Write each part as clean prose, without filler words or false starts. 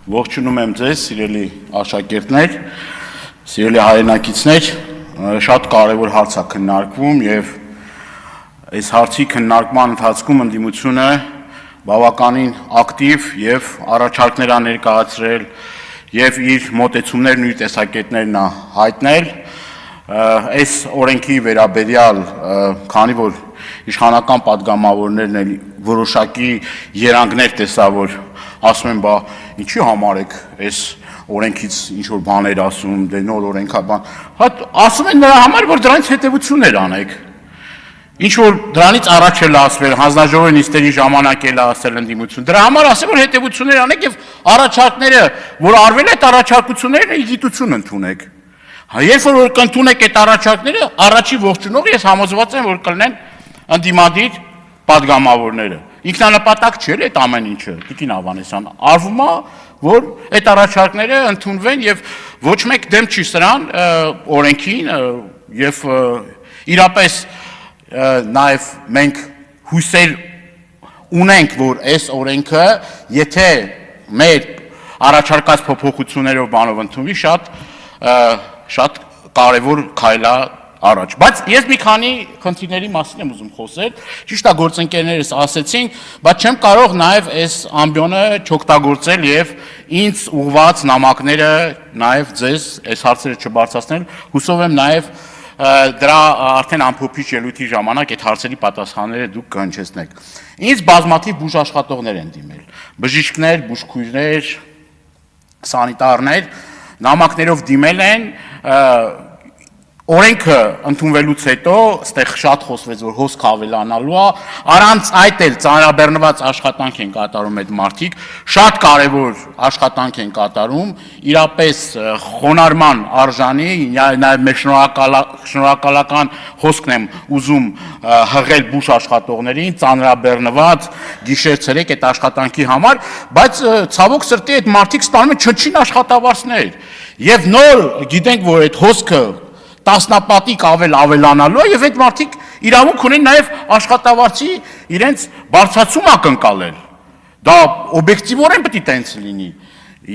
Ողջունում եմ ձեզ, սիրելի աշակերտներ, սիրելի հայրենակիցներ, շատ կարևոր հարց է քննարկվում եւ այս հարցի քննարկման ընթացքում ընդդիմությունը բավականին ակտիվ եւ առաջարկներ ա ներկայացրել եւ իր մոտեցումներն ու իր տեսակետներն ա հայտնել այս օրենքի վերաբերյալ, քանի որ իշխանական падգամավորներն էլ որոշակի երանգներ տեսա, որ ասում են, բա ինչի համար եք այս օրենքից ինչ որ բաներ ասում, դե նոր օրենքա բան, ասում են նրա համար, որ դրանից հետևություններ անեք, ինչ որ դրանից առաջ էլ ասվել, հանձնաժողովի նիստերի ժամանակ էլ ասել ընդդիմություն, դրա համար ասել, որ հետևություններ անեք եւ առաջարկները, որ արվել այդ առաջարկությունները իգիտություն ընդունեք, երբ որ կընդունեք այդ առաջարկները, առաջի ողջունող ես համոզված եմ, որ կլինեն ընդդիմադիր падգամավորները, ինքնանպատակ չէ այդ ամեն ինչը, Տիկին Ավանեսյան, արվում է, որ այդ առաջարկները ընդունվեն եւ ոչ մեկ դեմ չի սրան օրենքին եւ իրապես նաեւ մենք հույսեր ունենք, որ այս օրենքը, եթե մեր առաջարկած փոփոխություններով բանով ընդունվի, շատ կարևոր քայլ է առաջ, բայց ես մի քանի խնդիրների մասին եմ ուզում խոսել, ճիշտ է գործընկերներս ասեցին, բայց չեմ կարող նաև այս ամբիոնը չօգտագործել եւ ինձ ուղված նամակները նաև ձեզ այս հարցերը չբարձրացնել, հուսով եմ նաև դրա արդեն ամփոփիչ ելույթի ժամանակ այդ հարցերի պատասխանները դուք կհնչեցնեք։ Ինձ բազմաթիվ բուժաշխատողներ են դիմել, բժիշկներ, բուժքույրներ, սանիտարներ, նամակներով դիմել են Օրենքը ընդունվելուց հետո ստեղ շատ խոսվեց, որ հոսք ավելանալու է, առանց այդ էլ ծանրաբեռնված աշխատանք են կատարում այդ մարդիկ, շատ կարևոր աշխատանք են կատարում, իրապես խոնարհման արժանի, նաև մեր շնորհակալական հոսքն եմ ուզում հղել բուժ աշխատողներին, ծանրաբեռնված գիշեր-ցերեկ այդ աշխատանքի համար, բայց ցավոք սրտի այդ մարդիկ ստանում են չնչին աշխատավարձներ, եւ նոր գիտենք, որ այդ հոսքը տասնապատիկ ավելանալու է եւ այդ մարդիկ իրավունք ունեն նաեւ աշխատավարձի իրենց բարձրացում ակնկալել։ Դա օբյեկտիվորեն պետք է տենց լինի։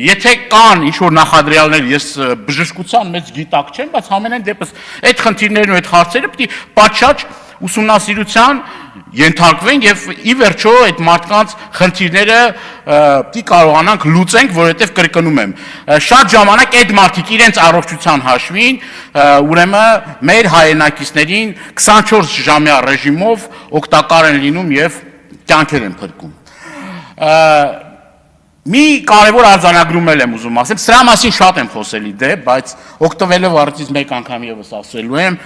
Եթե կան ինչ որ նախադրյալներ, ես բժշկության մեծ գիտակ չեմ, բայց ամենայն դեպս այդ խնդիրներն ու այդ հարցերը պետք է պատշաճ ուսումնասիրության ենթարկվեն եւ ի վերջո այդ մարդկանց խնդիրները պիտի կարողանանք լուծենք, որովհետեւ կրկնում եմ, շատ ժամանակ այդ մարդիկ իրենց առողջության հաշվին, ուրեմն մեր հայրենակիցներին 24 ժամյա ռեժիմով օգտակար են լինում եւ կյանքեր են փրկում։ Մի կարևոր արձանագրում եմ ուզում ասել, սրա մասին շատ եմ խոսելի դե, բայց օգտվելով առիթից մեկ անգամ եւս ասելու եմ,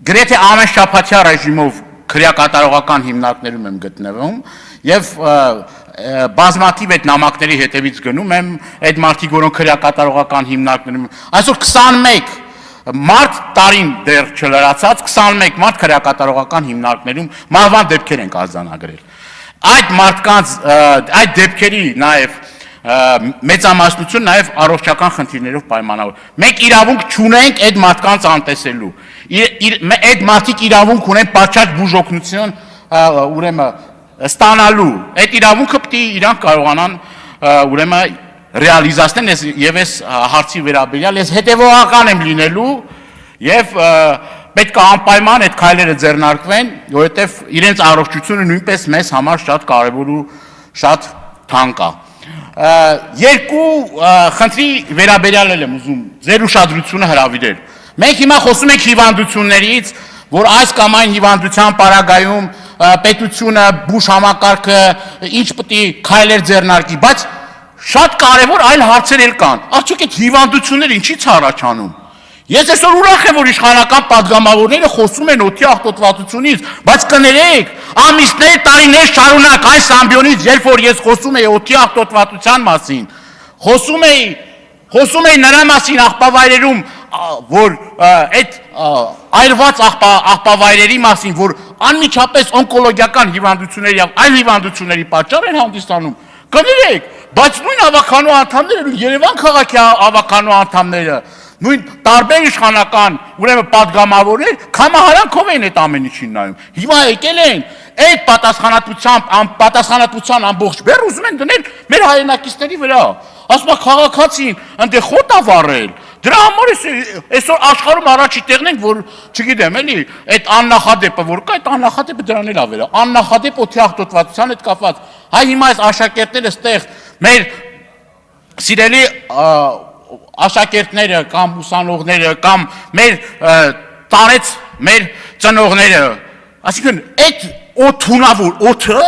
գրեթե ամեն շաբաթյա ռեժիմով քրեակատարողական հիմնարկներում եմ գտնվում եւ բազմաթիվ այդ նամակների հետևից գնում եմ այդ մարդիկ, որոնք քրեակատարողական հիմնարկներում, այսօր 21 մարտ տարին դեռ չլրացած 21 մարտ քրեակատարողական հիմնարկներում մահվան դեպքեր են արձանագրել։ Այդ մարդկանց այդ դեպքերի նաեւ մեծամասնություն նաեւ առողջական խնդիրներով պայմանավոր։ Մենք իրավունք չունենք այդ մարդկանց անտեսելու։ Այդ մարդիկ իրավունք ունեն պատշաճ բուժօգնություն, ուրեմն ստանալու։ Այդ իրավունքը պետք է իրանք կարողանան ուրեմն ռեալիզացնել եւ այս հարցի վերաբերյալ ես հետեւողական եմ լինելու եւ պետք է անպայման այդ քայլերը ձեռնարկվեն, որովհետեւ իրենց առողջությունը նույնպես մեզ համար շատ կարեւոր ու շատ թանկ է։ Երկու խնդրի վերաբերյալ եմ ուզում ձեր ուշադրությունը հրավիրել։ Մենք հիմա խոսում ենք հիվանդություններից, որ այս կամ այն հիվանդության պարագայում պետությունը, բուժ համակարգը ինչ պետք է քայլեր ձեռնարկի, բայց շատ կարևոր այլ հարցեր էլ կան։ Արդյոք այդ հիվանդությունները ինչի՞ց առաջանում։ Ես այսօր ուրախ եմ, որ իշխանական падգամավորները խոսում են օդի աղտոտվածությունից, բայց կներեք, ամիսներ, տարիներ շարունակ այս ամբիոնից, երբ որ ես խոսում եի օդի աղտոտվածության մասին, խոսում էի նրա մասին աղբավայրերում, որ այդ այրված աղբավայրերի մասին, որ անմիջապես օնկոլոգիական հիվանդությունների եւ այլ հիվանդությունների պատճառ են հանդիսանում, կներեք, բայց նույն ավականու անդամները, Երևան քաղաքի ավականու անդամները, նույն տարբեր իշխանական, ուրեմն падգամավորներ կամահարանքով են այդ ամեն ինչին նայում։ Հիմա եկել են այդ պատասխանատվության ամբողջ բեռ ուզում են դնել մեր հայրենակիցների վրա։ Ասում է քաղաքացին ընդ խոտ ա վառել։ Դրա համար այսօր աշխարհում առաջի տեղն ենք, որ չգիտեմ, էլի, այդ աննախադեպը որ կա, այդ աննախադեպը դրան էլ ավերա։ Աննախադեպ օդի աղտոտվածության հետ կապված։ Հայ հիմա այս աշակերտները ստեղ մեր սիրելի աշակերտները կամ ուսանողները կամ մեր տարեց մեր ծնողները, այսինքն այդ օդունավոր օդը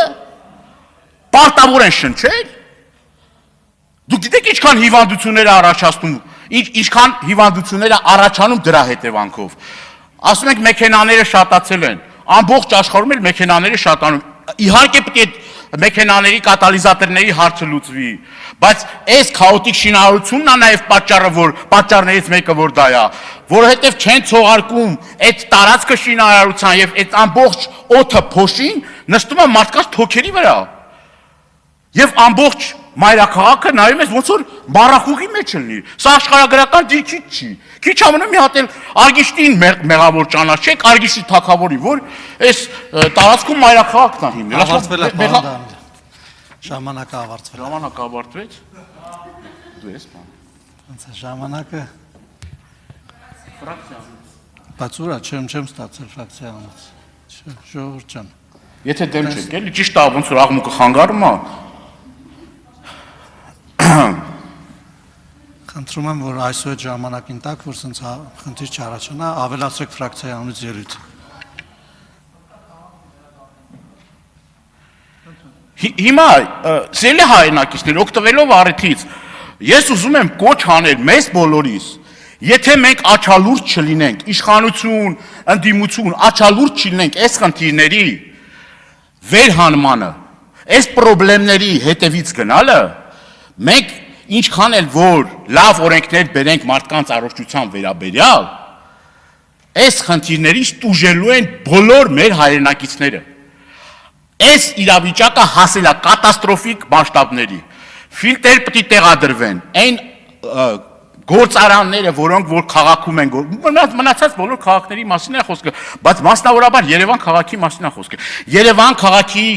պարտավոր են շնչել։ Դուք գիտեք ինչքան հիվանդություններ առաջացնում, ինչքան հիվանդություններ առաջանում դրա հետևանքով։ Ասում ենք մեքենաները շատացել են, ամբողջ աշխարհում էլ մեքենաները շատանում։ Իհարկե պետք է մեքենաների կատալիզատորների հարցը լուծվի, բայց այս քաոտիկ շինարարությունն է նաև պատճառներից մեկը որ դա է, որովհետև չեն ցողարկում այդ տարածքը շինարարության եւ այդ ամբողջ օդը փոշին նստում է մարդկանց թոքերի վրա։ Եվ ամբողջ մայրաքաղաքը նայում ես ոնց որ մառախուղի մեջ լինի։ Սա աշխարհագրական դիրքից չի։ Քիչ ամնում մի հատ էլ Արգիշտին մեղավոր ճանաչեք, Արգիշտի թագավորի, որ այս տարածքում մայրաքաղաքն է հիմնել։ Ավարտվել է բանդան։ Ժամանակը ավարտվել։ Ժամանակը ավարտվեց։ Դու ես բան։ Ոնց է ժամանակը։ Ֆրակցիանից։ Բայց ուրա չեմ ստացել ֆրակցիանից։ Ժողովուրդ ջան։ Եթե դեմ չեք, էլի ճիշտ է, ոնց որ աղմուկը խանգարում է։ Խնդրում եմ, որ այսօր այդ ժամանակին տակ, որ սենց խնդիր չառաջանա, ավելացրեք ֆրակցիանից ելույթ։ Հիմա սիրելի հայրենակիցներ, օգտվելով առիթից, ես ուզում եմ կոչ անել մեզ բոլորիս, եթե մենք աչալուրջ չլինենք, իշխանություն, ընդդիմություն, աչալուրջ չլինենք այս խնդիրների վերհանմանը, այս պրոբլեմների հետևից գնալը, մենք ինչքան էլ որ լավ օրենքներ բերենք մարդկանց առողջության վերաբերյալ, այս խնդիրներից տուժելու են բոլոր մեր հայրենակիցները։ Այս իրավիճակը հասել է կատաստրոֆիկ մասշտաբների։ Ֆիլտր պետք է տեղադրվեն, այն գործարանները, որոնք որ քաղաքում են, մնացած բոլոր քաղաքների մասին է խոսքը, բայց մասնավորաբար Երևան քաղաքի մասին է խոսքը։ Երևան քաղաքի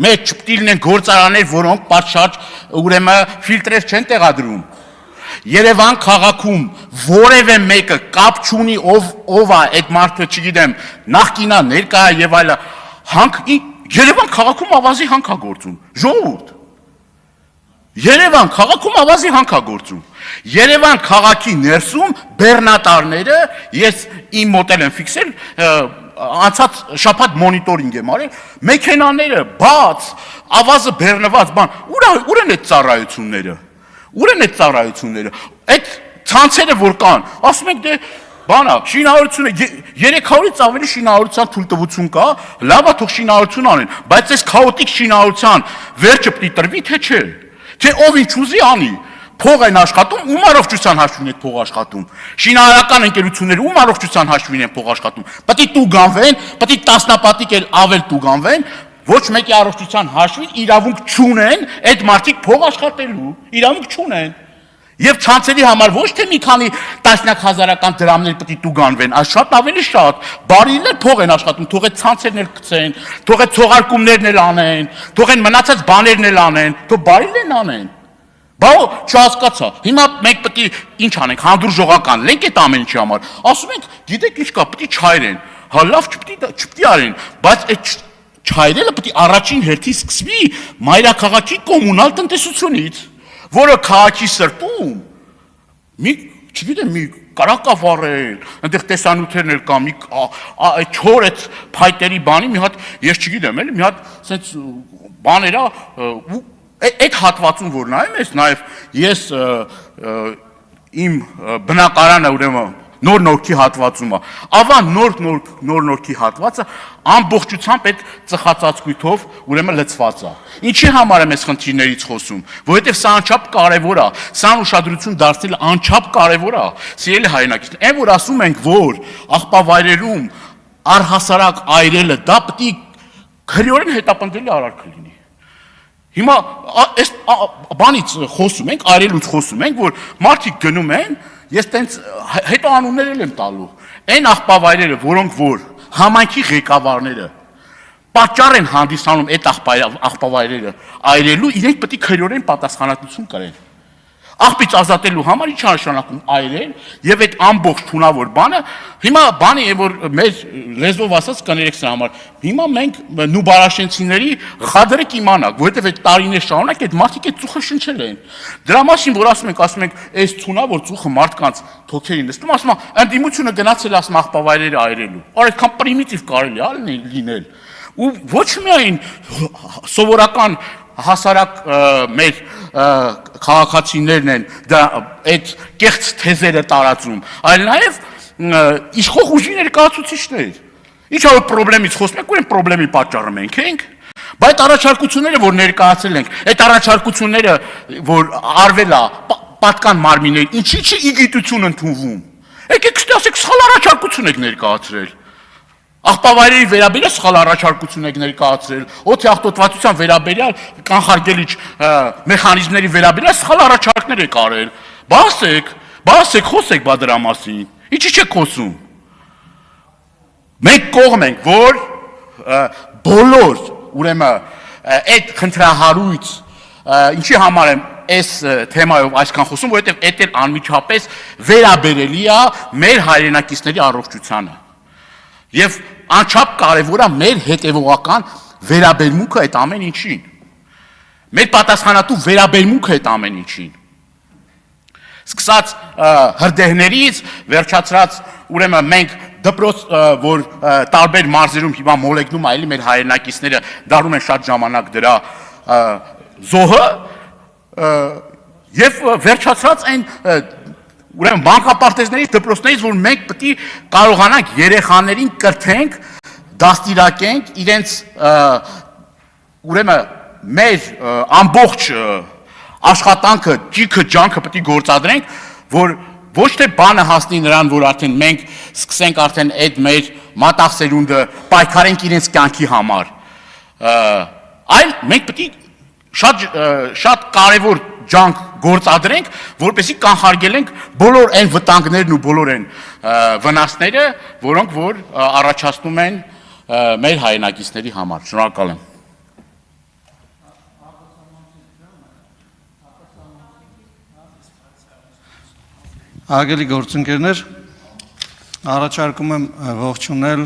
մեջ չպետք է լինեն գործարաններ, որոնք պատշաճ ուրեմն ֆիլտրեր չեն տեղադրում։ Երևան քաղաքում որևէ մեկը կապ չունի ով է այդ մարդը, չգիտեմ, նախկինա, ներկա եւ այլը, Երևան քաղաքում ավազի հանք է գործում։ Ժողովուրդ։ Երևան քաղաքում ավազի հանք է գործում։ Երևան քաղաքի ներսում բեռնատարները, ես իմ մոտել եմ ֆիքսել, անցած շաբաթ մոնիտորինգ եմ արել, մեքենաները բաց, ավազը բեռնված, բան, ուր են այդ ծառայությունները։ Ուր են այդ ծառայությունները։ Այդ ցանցերը որ կան, ասում ենք դե բանա, շինարարությունը 300-ից ավելի շինարարության թույլտվություն կա, լավ է թող շինարարություն անեն, բայց այս քաոտիկ շինարարության վերջը պետք է տրվի, թե չէ։ Թե ով ինչ ուզի անի, փող են աշխատում, ում առողջության հաշվին են փող աշխատում։ Շինարարական ընկերությունները ում առողջության հաշվին են փող աշխատում։ Պետք է տուգանվեն, պետք է տասնապատիկ էլ ավել տուգանվեն, ոչ մեկի առողջության հաշվին իրավունք չունեն այդ մարդիկ փող աշխատելու, իրավունք չունեն։ Եվ ցանցերի համար ոչ թե մի քանի տասնյակ հազարական դրամներ պետք է տուգանվեն, այլ շատ ավելի շատ, բարիներ փող են աշխատում, թող այդ ցանցերն էլ գցեն, թող այդ ցողարկումներն էլ անեն, թող այն մնացած բաներն էլ անեն, թող բարիներն անեն։ Բա չհասկացա։ Հիմա մենք պետք է ինչ անենք, հանդուրժողական լինենք այդ ամեն ինչի համար։ Ասում ենք, գիտեք ինչ կա, պետք է չայրեն։ Հա լավ, չպետք է արեն, բայց այդ չայրելը պետք է առաջին հերթին սկսվի մայրաքաղաքի կոմունալ տնտեսությունից, որը քաղաքի սրտում մի, չգիտեմ, մի կարակ ավարել, այնտեղ տեսանյութերն էլ կա, մի չոր այդ փայտերի բանի մի հատ, ես չգիտեմ, էլի մի հատ սենց բաներ է, այդ հատվածում որ նայում ես, նաև ես իմ բնակարանը ուրեմն նոր նորքի հատվածում է, ավա նոր նորքի հատվածը ամբողջությամբ այդ ծխածածկույթով ուրեմն լցված է։ Ինչի համար եմ այս խնդիրներից խոսում, որովհետև սա անչափ կարևոր է, սան ուշադրություն դարձնել անչափ կարևոր է, սիրելի հայրենակիցներ, այն որ ասում ենք, որ աղբավայրերում առհասարակ այրելը դա պետք է քրեորեն հետապնդելի արարք լինի։ Հիմա այս բանից խոսում ենք, այրելուց խոսում ենք, որ մարդիկ գնում են, ես տենց հետո անուններ եմ տալու, այն աղբավայրերը, որոնք որ համայնքի ղեկավարները պատճառ են հանդիսանում այդ աղբավայրերը այրելու, իրենք պետք է քրեորեն պատասխանատվություն կրեն։ Աղբից ազատելու համար ինչ նշանակում այրել եւ այդ ամբողջ թունավոր բանը հիմա բանի է որ մեր լեզվով ասած կներեք սրա համար հիմա մենք նուբարաշենցիների խադրը կիմանանք որովհետեւ այդ տարիներ շարունակ այդ մարդիկ այդ ծուխը շնչել են դրա մասին որ ասում ենք այս թունավոր ծուխը մարդկանց թոքերին նստում ասում ընդդիմությունը գնացել ասում աղբավայրերը այրելու or այդքան պրիմիտիվ կարելի է լինել ու ոչ միայն սովորական հասարակ մեր քաղաքացիներն են դա այդ կեղծ թեզերը տարածում, այլ նաև իշխող ուժի ներկայացուցիչներ։ Ինչ որ խնդրից խոսում ենք, ուրեմն խնդրի պատճառը մենք ենք, բայց առաջարկությունները, որ ներկայացել ենք, այդ առաջարկությունները, որ արվել է պատկան մարմիններ, ինչի՞ չի իգիտություն ընդունվում։ Եկեք ասեք, սխալ առաջարկություն եք ներկայացրել։ Աղբավայրերի վերաբերյալ սխալ առաջարկություն եք ներկայացրել, օդի աղտոտվածության վերաբերյալ կանխարգելիչ մեխանիզմների վերաբերյալ սխալ առաջարկներ եք արել։ Բացեք, խոսեք բա դրա մասին։ Ինչի՞ չեք խոսում։ Մենք կողմ ենք, որ բոլոր, ուրեմն այդ խնդրահարույց, ինչի համար եմ այս թեմայով այսքան խոսում, որովհետև այդ էլ անմիջապես վերաբերելի է մեր հայրենակիցների առողջությանը։ Եվ անչափ կարևոր է մեր հետևողական վերաբերմունքը այդ ամեն ինչին։ Մեր պատասխանատու վերաբերմունքը այդ ամեն ինչին։ Սկսած հրդեհներից, վերջացրած, ուրեմն մենք դպրոց, որ տարբեր մարզերում հիմա մոլեգնում այլի մեր հայրենակիցները դառնում են շատ ժամանակ դրա զոհը, եւ վերջացրած այն ուրեմն բանկապարտեզներից դպրոցներից որ մենք պետք է կարողանանք երեխաներին կրթենք, դաստիարակենք իրենց ուրեմն մեր ամբողջ աշխատանքը, ճիգը, ջանքը պետք է գործադրենք, որ ոչ թե բանը հասնի նրան, որ արդեն մենք սկսենք արդեն այդ մեր մատաղ սերունդը պայքարենք իրենց կյանքի համար, այլ մենք պետք է շատ կարևոր ջանք գործադրենք, որպեսզի կանխարգելենք բոլոր այն վտանգներն ու բոլոր այն վնասները, որոնք որ առաջացնում են մեր հայրենակիցների համար։ Շնորհակալ եմ։ Արգելի գործընկերներ, առաջարկում եմ ողջունել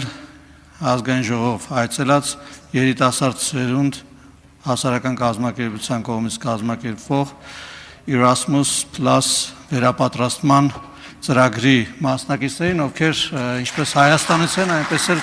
ազգային ժողով այցելած երիտասարդ սերունդ հասարակական կազմակերպության կողմից կազմակերպվող Erasmus Plus վերապատրաստման ծրագրի մասնակիցներին, ովքեր ինչպես Հայաստանից են, այնպես էլ